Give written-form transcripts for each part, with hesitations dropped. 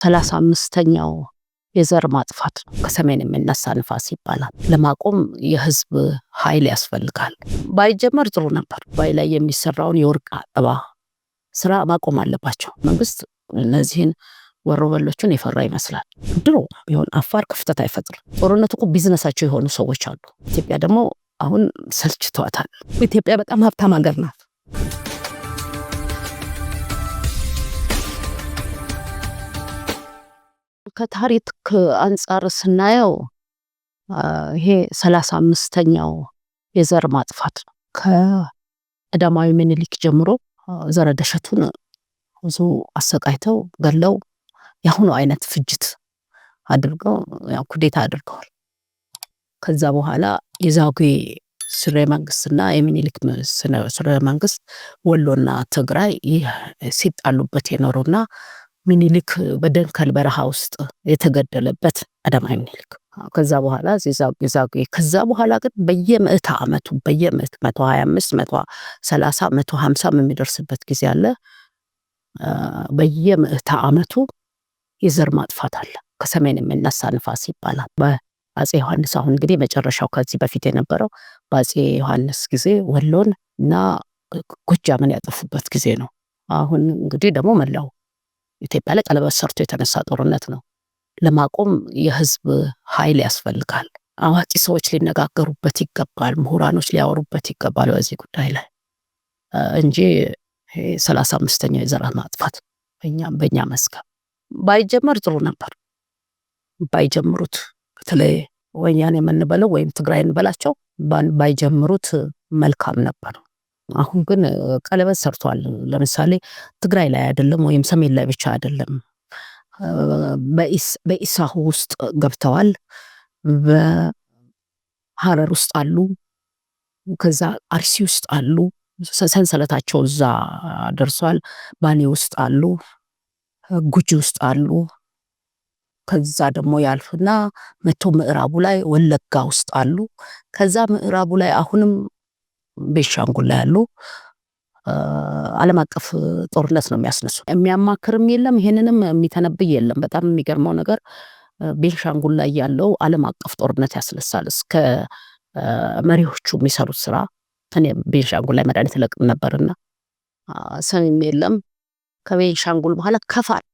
35ኛው የዘር ማጥፋት ከሰሜን የሚነሳ ንፋስ ይባላል። ለማቆም የህዝብ ኃይል ያስፈልጋል። ባይጀመር ጥሩ ነበር። ባይ ላይ የሚሰራውን የወርቅ አጠባ ስራ ማቆም አለባቸው። መንግስት እነዚህን ወሮበሎችን የፈራ ይመስላል። ድሮ ቢሆን አፋር ክፍተት አይፈጥርም። ጦርነቱ እኮ ቢዝነሳቸው የሆኑ ሰዎች አሉ። ኢትዮጵያ ደግሞ አሁን ሰልችቷታል። ኢትዮጵያ በጣም ሀብታም ሀገር ናት። ከታሪክ አንጻር ስናየው ይሄ 35ኛው የዘር ማጥፋት ነው። ከቀዳማዊ ምኒልክ ጀምሮ ዘረደሸቱን ብዙ አሰቃይተው ገለው ያሁኑ አይነት ፍጅት አድርገው ያው ኩዴታ አድርገዋል። ከዛ በኋላ የዛጉዌ ስርወ መንግስትና የሚኒሊክ ስርወ መንግስት ወሎና ትግራይ ሲጣሉበት የኖሩና ሚኒሊክ በደንከል በረሃ ውስጥ የተገደለበት ቀዳማዊ ምኒልክ። ከዛ በኋላ ዛጉዌ ከዛ በኋላ ግን በየምዕተ ዓመቱ 125 130 150 የሚደርስበት ጊዜ አለ። በየምዕተ ዓመቱ የዘር ማጥፋት አለ። ከሰሜን የሚነሳ ንፋስ ይባላል። በአጼ ዮሐንስ አሁን እንግዲህ መጨረሻው ከዚህ በፊት የነበረው በአጼ ዮሐንስ ጊዜ ወሎን እና ጎጃምን ያጠፉበት ጊዜ ነው። አሁን እንግዲህ ደግሞ መላው ኢትዮጵያ ላይ ቀለበት ሰርቶ የተነሳ ጦርነት ነው። ለማቆም የህዝብ ኃይል ያስፈልጋል። አዋቂ ሰዎች ሊነጋገሩበት ይገባል። ምሁራኖች ሊያወሩበት ይገባል በዚህ ጉዳይ ላይ እንጂ 35ኛው የዘር ማጥፋት በእኛ መስክ ባይጀመር ጥሩ ነበር። ባይጀምሩት በተለይ ወያኔ የምንበለው ወይም ትግራይ እንበላቸው ባይጀምሩት መልካም ነበር። አሁን ግን ቀለበት ሰርቷል። ለምሳሌ ትግራይ ላይ አይደለም ወይም ሰሜን ላይ ብቻ አይደለም፣ በኢሳሁ ውስጥ ገብተዋል። በሐረር ውስጥ አሉ። ከዛ አርሲ ውስጥ አሉ። ሰንሰለታቸው እዛ ደርሷል። ባሌ ውስጥ አሉ። ጉጂ ውስጥ አሉ። ከዛ ደግሞ ያልፍና መቶ ምዕራቡ ላይ ወለጋ ውስጥ አሉ። ከዛ ምዕራቡ ላይ አሁንም ቤንሻንጉል ላይ ያሉ ዓለም አቀፍ ጦርነት ነው የሚያስነሱ። የሚያማክርም የለም፣ ይሄንንም የሚተነብይ የለም። በጣም የሚገርመው ነገር ቤንሻንጉል ላይ ያለው ዓለም አቀፍ ጦርነት ያስነሳል። እስከ መሪዎቹ የሚሰሩት ስራ እኔ ቤንሻንጉል ላይ መድኃኒት ለቅም ነበርና ሰሚም የለም። ከቤንሻንጉል በኋላ ከፋል፣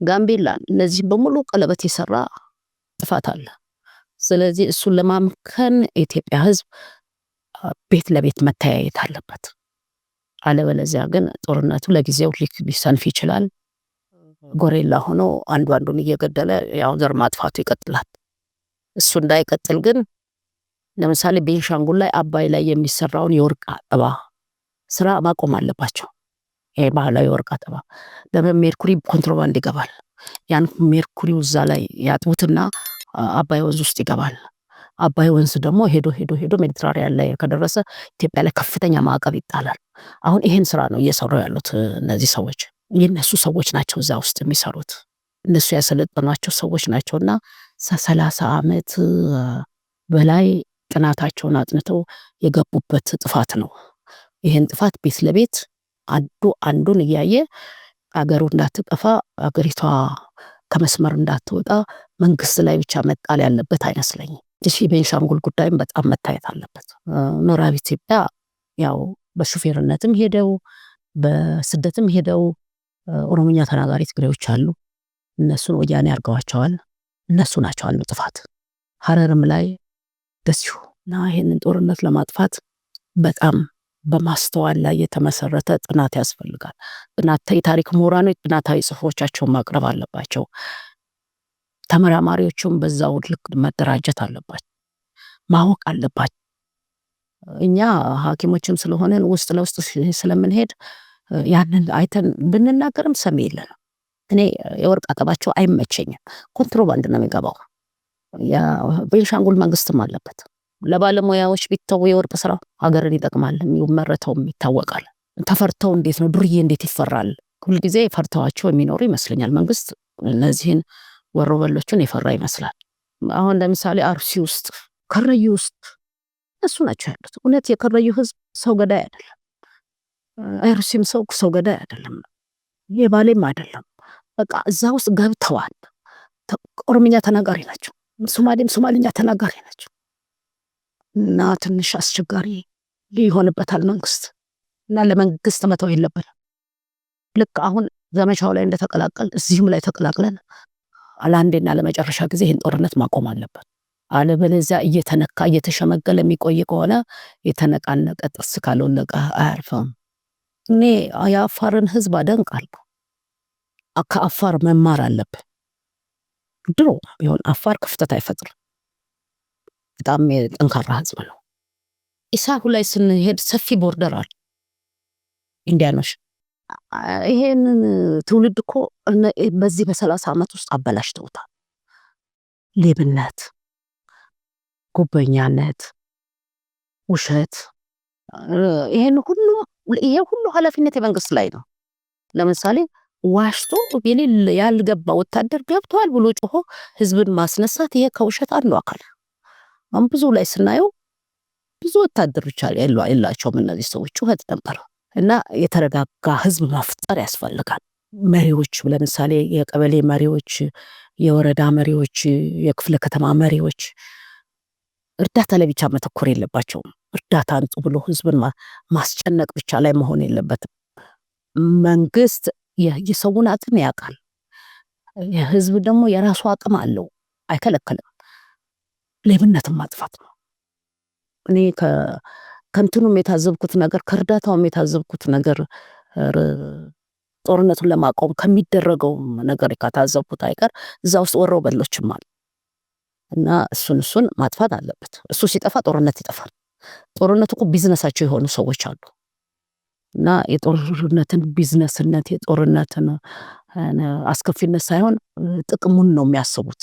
ጋምቤላ፣ እነዚህ በሙሉ ቀለበት የሰራ ጥፋት አለ። ስለዚህ እሱን ለማምከን የኢትዮጵያ ህዝብ ቤት ለቤት መተያየት አለበት። አለበለዚያ ግን ጦርነቱ ለጊዜው ሊሰንፍ ይችላል። ጎሬላ ሆኖ አንዱ አንዱን እየገደለ ያው ዘር ማጥፋቱ ይቀጥላል። እሱ እንዳይቀጥል ግን ለምሳሌ ቤንሻንጉል ላይ አባይ ላይ የሚሰራውን የወርቅ አጠባ ስራ ማቆም አለባቸው። ይሄ ባህላዊ የወርቅ አጠባ ለምን ሜርኩሪ ኮንትሮባንድ ይገባል። ያን ሜርኩሪው እዛ ላይ ያጥቡትና አባይ ወንዝ ውስጥ ይገባል። አባይ ወንዝ ደግሞ ሄዶ ሜዲትራኒያን ላይ ከደረሰ ኢትዮጵያ ላይ ከፍተኛ ማዕቀብ ይጣላል። አሁን ይሄን ስራ ነው እየሰሩ ያሉት እነዚህ ሰዎች። የነሱ ሰዎች ናቸው እዛ ውስጥ የሚሰሩት፣ እነሱ ያሰለጠኗቸው ሰዎች ናቸውና 30 ዓመት በላይ ጥናታቸውን አጥንተው የገቡበት ጥፋት ነው። ይሄን ጥፋት ቤት ለቤት አንዱን እያየ አገሩ እንዳትጠፋ፣ አገሪቷ ከመስመር እንዳትወጣ መንግስት ላይ ብቻ መጣል ያለበት አይመስለኝም። እሺ ቤንሻንጉል ጉዳይም በጣም መታየት አለበት። ምዕራብ ኢትዮጵያ ያው በሹፌርነትም ሄደው በስደትም ሄደው ኦሮሞኛ ተናጋሪ ትግሬዎች አሉ። እነሱን ወያኔ አርገዋቸዋል። እነሱ ናቸው አሉ ጥፋት። ሐረርም ላይ ደስዩ እና ይሄንን ጦርነት ለማጥፋት በጣም በማስተዋል ላይ የተመሰረተ ጥናት ያስፈልጋል። የታሪክ ምሁራኖች ጥናታዊ ጽሑፎቻቸውን ማቅረብ አለባቸው። ተመራማሪዎቹም በዛው ልክ መደራጀት አለባቸው፣ ማወቅ አለባቸው። እኛ ሐኪሞችም ስለሆነን ውስጥ ለውስጥ ስለምንሄድ ያንን አይተን ብንናገርም ሰሚ የለንም። እኔ የወርቅ አጠባቸው አይመቸኝም። ኮንትሮባንድ ነው የሚገባው። ቤንሻንጉል መንግስትም አለበት። ለባለሙያዎች ቢተው የወርቅ ስራ ሀገርን ይጠቅማል፣ የሚመረተውም ይታወቃል። ተፈርተው እንዴት ነው ዱርዬ እንዴት ይፈራል? ሁልጊዜ ፈርተዋቸው የሚኖሩ ይመስለኛል። መንግስት እነዚህን ወሮበሎችን የፈራ ይመስላል። አሁን ለምሳሌ አርሲ ውስጥ ከረዩ ውስጥ እሱ ናቸው ያሉት። እውነት የከረዩ ህዝብ ሰው ገዳይ አይደለም። አርሲም ሰው ገዳይ አይደለም። የባሌም አይደለም። በቃ እዛ ውስጥ ገብተዋል። ኦሮምኛ ተናጋሪ ናቸው፣ ሶማሊኛ ተናጋሪ ናቸው። እና ትንሽ አስቸጋሪ ይሆንበታል መንግስት። እና ለመንግስት መተው የለብንም። ልክ አሁን ዘመቻው ላይ እንደተቀላቀል እዚህም ላይ ተቀላቅለን ለአንዴና ለመጨረሻ ጊዜ ይህን ጦርነት ማቆም አለበት። አለበለዚያ እየተነካ እየተሸመገለ የሚቆይ ከሆነ የተነቃነቀ ጥርስ ካልወለቀ አያርፍም። እኔ የአፋርን ህዝብ አደንቃለሁ። ከአፋር መማር አለብን። ድሮ ቢሆን አፋር ክፍተት አይፈጥርም። በጣም ጠንካራ ህዝብ ነው። ኢሳሁ ላይ ስንሄድ ሰፊ ቦርደር አለ ኢንዲያኖች። ይሄንን ትውልድ እኮ በዚህ በ30 ዓመት ውስጥ አበላሽተውታል። ሌብነት፣ ጉበኛነት፣ ውሸት፣ ይሄ ሁሉ ኃላፊነት የመንግስት ላይ ነው። ለምሳሌ ዋሽቶ የሌለ ያልገባ ወታደር ገብቷል ብሎ ጮሆ ህዝብን ማስነሳት፣ ይሄ ከውሸት አንዱ አካል። አሁን ብዙ ላይ ስናየው ብዙ ወታደሮች የላቸውም እነዚህ ሰዎች፣ ጩኸት ነበር። እና የተረጋጋ ህዝብ መፍጠር ያስፈልጋል። መሪዎች ለምሳሌ የቀበሌ መሪዎች፣ የወረዳ መሪዎች፣ የክፍለ ከተማ መሪዎች እርዳታ ላይ ብቻ መተኮር የለባቸውም። እርዳታ አንጡ ብሎ ህዝብን ማስጨነቅ ብቻ ላይ መሆን የለበትም። መንግስት የሰውን አቅም ያውቃል። የህዝብ ደግሞ የራሱ አቅም አለው፣ አይከለከልም። ሌብነትን ማጥፋት ነው። እኔ ከእንትኑም የታዘብኩት ነገር፣ ከእርዳታውም የታዘብኩት ነገር፣ ጦርነቱን ለማቆም ከሚደረገው ነገር ከታዘብኩት አይቀር እዛ ውስጥ ወረው በሎችም አሉ። እና እሱን ማጥፋት አለበት። እሱ ሲጠፋ ጦርነት ይጠፋል። ጦርነቱ እኮ ቢዝነሳቸው የሆኑ ሰዎች አሉ። እና የጦርነትን ቢዝነስነት፣ የጦርነትን አስከፊነት ሳይሆን ጥቅሙን ነው የሚያስቡት።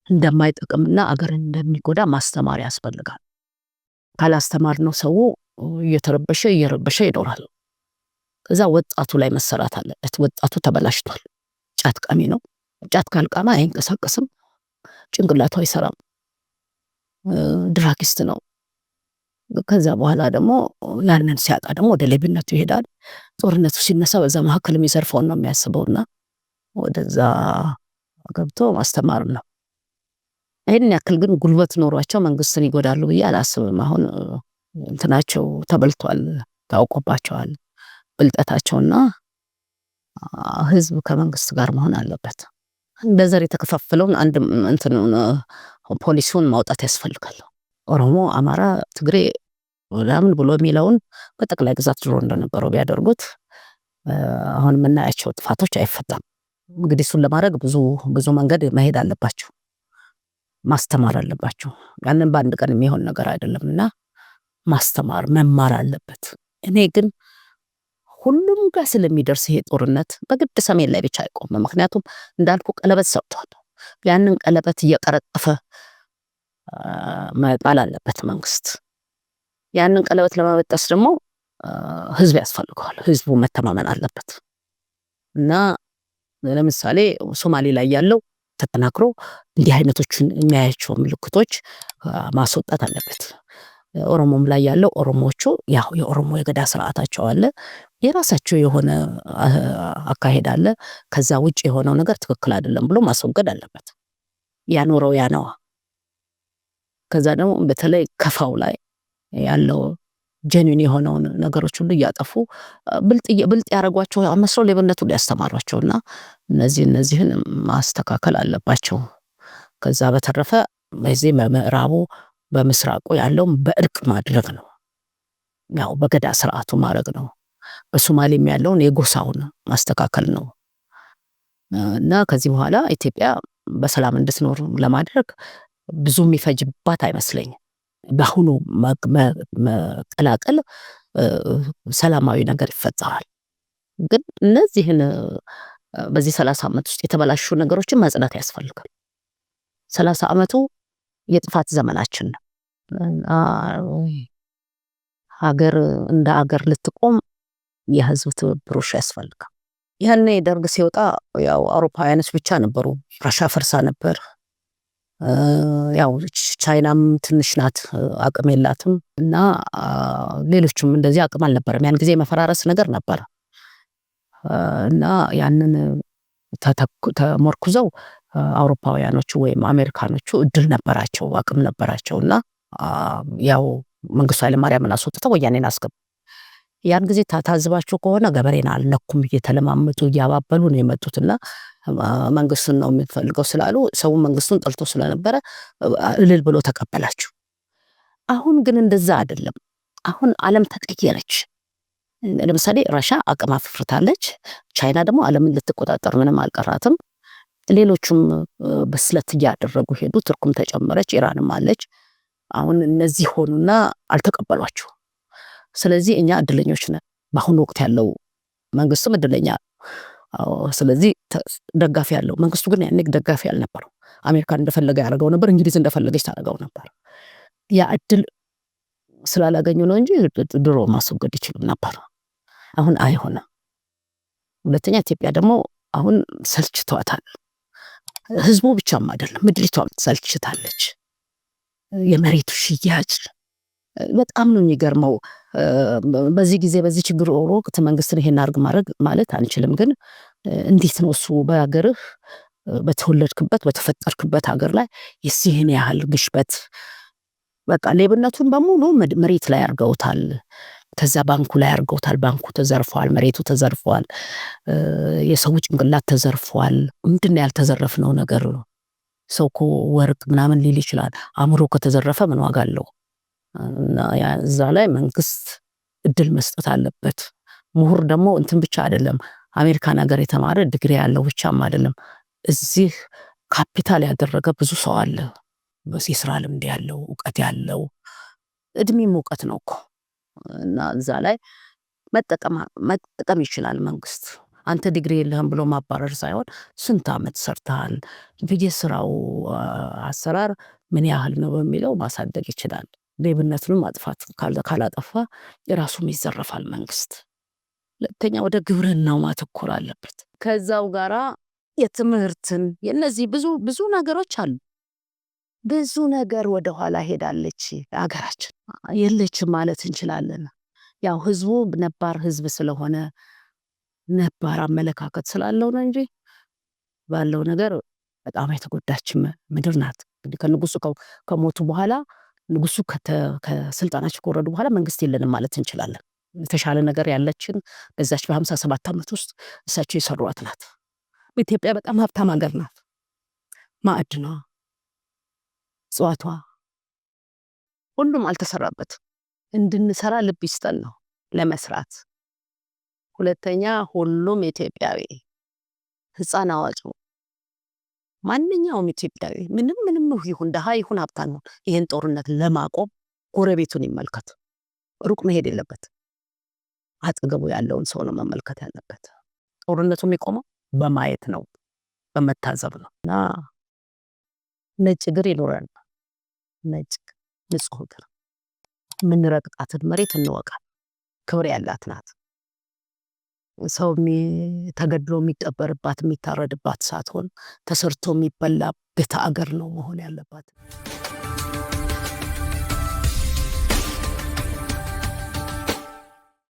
እንደማይጠቅምና አገርን እንደሚጎዳ ማስተማር ያስፈልጋል። ካላስተማር ነው ሰው እየረበሸ ይኖራል። ከዛ ወጣቱ ላይ መሰራት አለበት። ወጣቱ ተበላሽቷል። ጫት ቃሚ ነው። ጫት ካልቃማ አይንቀሳቀስም፣ ጭንቅላቱ አይሰራም፣ ድራጊስት ነው። ከዛ በኋላ ደግሞ ያንን ሲያጣ ደግሞ ወደ ሌብነቱ ይሄዳል። ጦርነቱ ሲነሳ በዛ መካከል የሚዘርፈውን ነው የሚያስበውና ወደዛ ገብቶ ማስተማር ነው። ይህን ያክል ግን ጉልበት ኖሯቸው መንግስትን ይጎዳሉ ብዬ አላስብም። አሁን እንትናቸው ተበልቷል፣ ታውቆባቸዋል ብልጠታቸውና ህዝብ ከመንግስት ጋር መሆን አለበት። በዘር የተከፋፈለውን አንድ ፖሊሲውን ማውጣት ያስፈልጋል። ኦሮሞ፣ አማራ፣ ትግሬ ለምን ብሎ የሚለውን በጠቅላይ ግዛት ድሮ እንደነበረው ቢያደርጉት አሁን የምናያቸው ጥፋቶች አይፈታም። እንግዲህ እሱን ለማድረግ ብዙ መንገድ መሄድ አለባቸው፣ ማስተማር አለባቸው። ያንን በአንድ ቀን የሚሆን ነገር አይደለምና ማስተማር መማር አለበት። እኔ ግን ሁሉም ጋር ስለሚደርስ ይሄ ጦርነት በግድ ሰሜን ላይ ብቻ አይቆምም። ምክንያቱም እንዳልኩ ቀለበት ሰጥቷል። ያንን ቀለበት እየቀረጠፈ መጣል አለበት መንግስት። ያንን ቀለበት ለማበጠስ ደግሞ ህዝብ ያስፈልገዋል። ህዝቡ መተማመን አለበት። እና ለምሳሌ ሶማሌ ላይ ያለው ተጠናክሮ እንዲህ አይነቶችን የሚያያቸው ምልክቶች ማስወጣት አለበት። ኦሮሞም ላይ ያለው ኦሮሞዎቹ ያው የኦሮሞ የገዳ ስርዓታቸው አለ፣ የራሳቸው የሆነ አካሄድ አለ። ከዛ ውጭ የሆነው ነገር ትክክል አይደለም ብሎ ማስወገድ አለበት። ያኖረው ያነዋ። ከዛ ደግሞ በተለይ ከፋው ላይ ያለው ጀኒን የሆነውን ነገሮች ሁሉ እያጠፉ ብልጥ ያደረጓቸው መስለው ሌብነቱ ሊያስተማሯቸውና እነዚህን ማስተካከል አለባቸው። ከዛ በተረፈ በዚህ በምዕራቡ በምስራቁ ያለውን በእርቅ ማድረግ ነው፣ ያው በገዳ ስርዓቱ ማድረግ ነው። በሶማሌም ያለውን የጎሳውን ማስተካከል ነው። እና ከዚህ በኋላ ኢትዮጵያ በሰላም እንድትኖር ለማድረግ ብዙ የሚፈጅባት አይመስለኝም። በአሁኑ መቀላቀል ሰላማዊ ነገር ይፈጠራል። ግን እነዚህን በዚህ 30 ዓመት ውስጥ የተበላሹ ነገሮችን ማጽዳት ያስፈልጋል። 30 ዓመቱ የጥፋት ዘመናችን ነው። ሀገር እንደ ሀገር ልትቆም የህዝብ ትብብሮሽ ያስፈልጋል። ያኔ ደርግ ሲወጣ ያው አውሮፓውያኖች ብቻ ነበሩ። ራሻ ፈርሳ ነበር። ያው ቻይናም ትንሽ ናት፣ አቅም የላትም። እና ሌሎችም እንደዚህ አቅም አልነበረም። ያን ጊዜ መፈራረስ ነገር ነበር። እና ያንን ተመርኩዘው አውሮፓውያኖቹ ወይም አሜሪካኖቹ እድል ነበራቸው፣ አቅም ነበራቸውና ያው መንግስቱ ኃይለማርያምን አስወጥተው ወያኔን አስገቡ። ያን ጊዜ ታዝባችሁ ከሆነ ገበሬን አልነኩም፣ እየተለማመጡ እያባበሉ ነው የመጡትና መንግስቱን ነው የምትፈልገው ስላሉ ሰው መንግስቱን ጠልቶ ስለነበረ እልል ብሎ ተቀበላችሁ። አሁን ግን እንደዛ አይደለም። አሁን ዓለም ተቀየረች። ለምሳሌ ራሻ አቅም አፍርታለች። ቻይና ደግሞ ዓለምን ልትቆጣጠር ምንም አልቀራትም። ሌሎቹም በስለት እያደረጉ ሄዱ። ቱርክም ተጨመረች፣ ኢራንም አለች። አሁን እነዚህ ሆኑና አልተቀበሏችሁ። ስለዚህ እኛ እድለኞች ነን። በአሁኑ ወቅት ያለው መንግስትም እድለኛ። ስለዚህ ደጋፊ ያለው መንግስቱ ግን ያኔ ደጋፊ አልነበረው። አሜሪካን እንደፈለገ ያደርገው ነበር፣ እንግሊዝ እንደፈለገች ታደርገው ነበር። ያ እድል ስላላገኙ ነው እንጂ ድሮ ማስወገድ ይችሉም ነበር። አሁን አይሆንም። ሁለተኛ ኢትዮጵያ ደግሞ አሁን ሰልችቷታል። ህዝቡ ብቻም አይደለም ምድሪቷም ሰልችታለች። የመሬቱ ሽያጭ በጣም ነው የሚገርመው። በዚህ ጊዜ በዚህ ችግር ወቅት መንግስትን ይሄን አድርግ ማድረግ ማለት አንችልም። ግን እንዴት ነው እሱ በሀገርህ በተወለድክበት በተፈጠርክበት ሀገር ላይ የዚህን ያህል ግሽበት? በቃ ሌብነቱን በሙሉ መሬት ላይ አድርገውታል። ከዛ ባንኩ ላይ አድርገውታል። ባንኩ ተዘርፏል፣ መሬቱ ተዘርፏል፣ የሰው ጭንቅላት ተዘርፏል። ምንድን ነው ያልተዘረፍነው ነገር? ሰው እኮ ወርቅ ምናምን ሊል ይችላል። አእምሮ ከተዘረፈ ምን ዋጋ አለው? እና እዛ ላይ መንግስት እድል መስጠት አለበት። ምሁር ደግሞ እንትን ብቻ አይደለም፣ አሜሪካን ሀገር የተማረ ዲግሪ ያለው ብቻም አይደለም። እዚህ ካፒታል ያደረገ ብዙ ሰው አለ። የስራ ልምድ ያለው እውቀት ያለው እድሜም እውቀት ነው እኮ። እና እዛ ላይ መጠቀም ይችላል መንግስት። አንተ ዲግሪ የለህም ብሎ ማባረር ሳይሆን ስንት ዓመት ሰርተሃል፣ የስራው አሰራር ምን ያህል ነው በሚለው ማሳደግ ይችላል። ሌብነቱን ማጥፋት ካላጠፋ የራሱም ይዘረፋል መንግስት። ሁለተኛ ወደ ግብርናው ማተኮር አለበት። ከዛው ጋራ የትምህርትን የነዚህ ብዙ ነገሮች አሉ። ብዙ ነገር ወደ ኋላ ሄዳለች ሀገራችን፣ የለችም ማለት እንችላለን። ያው ህዝቡ ነባር ህዝብ ስለሆነ ነባር አመለካከት ስላለው ነው እንጂ ባለው ነገር በጣም የተጎዳች ምድር ናት። እንግዲህ ከንጉሱ ከሞቱ በኋላ ንጉሱ ከስልጣናቸው ከወረዱ በኋላ መንግስት የለንም ማለት እንችላለን። የተሻለ ነገር ያለችን በዛች በ57 ዓመት ውስጥ እሳቸው የሰሯት ናት። ኢትዮጵያ በጣም ሀብታም ሀገር ናት። ማዕድኗ፣ እጽዋቷ ሁሉም አልተሰራበት። እንድንሰራ ልብ ይስጠን ነው ለመስራት። ሁለተኛ ሁሉም ኢትዮጵያዊ ህፃን አዋቂ ማንኛውም ኢትዮጵያዊ ምንም ይሁን ደሃ ይሁን ሀብታም ይሄን ጦርነት ለማቆም ጎረቤቱን ይመልከት። ሩቅ መሄድ የለበት። አጠገቡ ያለውን ሰው ነው መመልከት ያለበት። ጦርነቱ የሚቆመው በማየት ነው፣ በመታዘብ ነው። እና ነጭ እግር ይኖረን፣ ነጭ ንጹህ እግር። የምንረግጣትን መሬት እንወቃል። ክብር ያላት ናት። ሰው ተገድሎ የሚቀበርባት የሚታረድባት ሳትሆን ተሰርቶ የሚበላበት አገር ነው መሆን ያለባት።